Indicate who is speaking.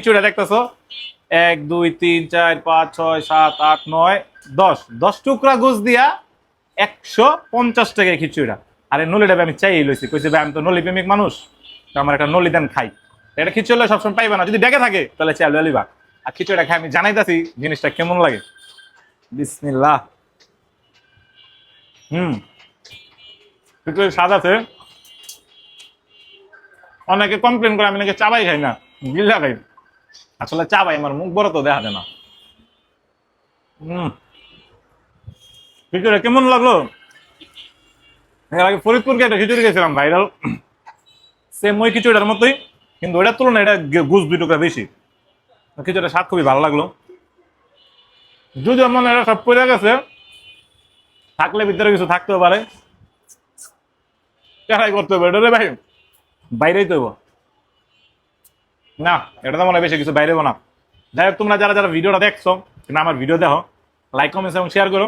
Speaker 1: খিচুড়ি দেখতেছো 1 2 3 4 5 6 7 8 9 10 টুকরা গোস দিয়া 150 টাকা খিচুড়িটা। আরে নলিটা আমি চাই লইছি, কইছি ভাই আমি তো নলি প্রেমিক মানুষ, তো আমার একটা নলি দেন খাই। এটা খিচুড়ি সবসময় পাইবা না, যদি ডেকে থাকে তাহলে চাল লিবা। আর খিচুড়িটা খাই আমি জানাইতাছি জিনিসটা কেমন লাগে। বিসমিল্লাহ। খিচুড়ি স্বাদ আছে। অনেকে কমপ্লেন করে আমি নাকি চাবাই খাই না, গিল্লা খাই। আসলে চাবাই, আমার মুখ বড় তো দেখা যায় না। খিচুড়ি কেমন লাগলো? এর আগে ফরিদপুরকে একটা খিচুড়ি গেছিলাম ভাইরাল, সেম ওই খিচুড়িটার মতোই, কিন্তু ওইটার তুলনায় এটা গুছ 2 টুকরা বেশি। খিচুড়িটা স্বাদ খুবই ভালো লাগলো। যদিও মনে এটা সব পড়ে গেছে, থাকলে ভিতরে কিছু থাকতেও পারে, ট্রাই করতে হবে এটা রে ভাই, বাইরেই তো হইবো। না, এটা তো মনে হয় বেশি কিছু বাইরে হইবো না। যাই হোক, তোমরা যারা যারা ভিডিওটা দেখছো, কিংবা আমার ভিডিও দেখো, লাইক কমেন্টস এবং শেয়ার করো।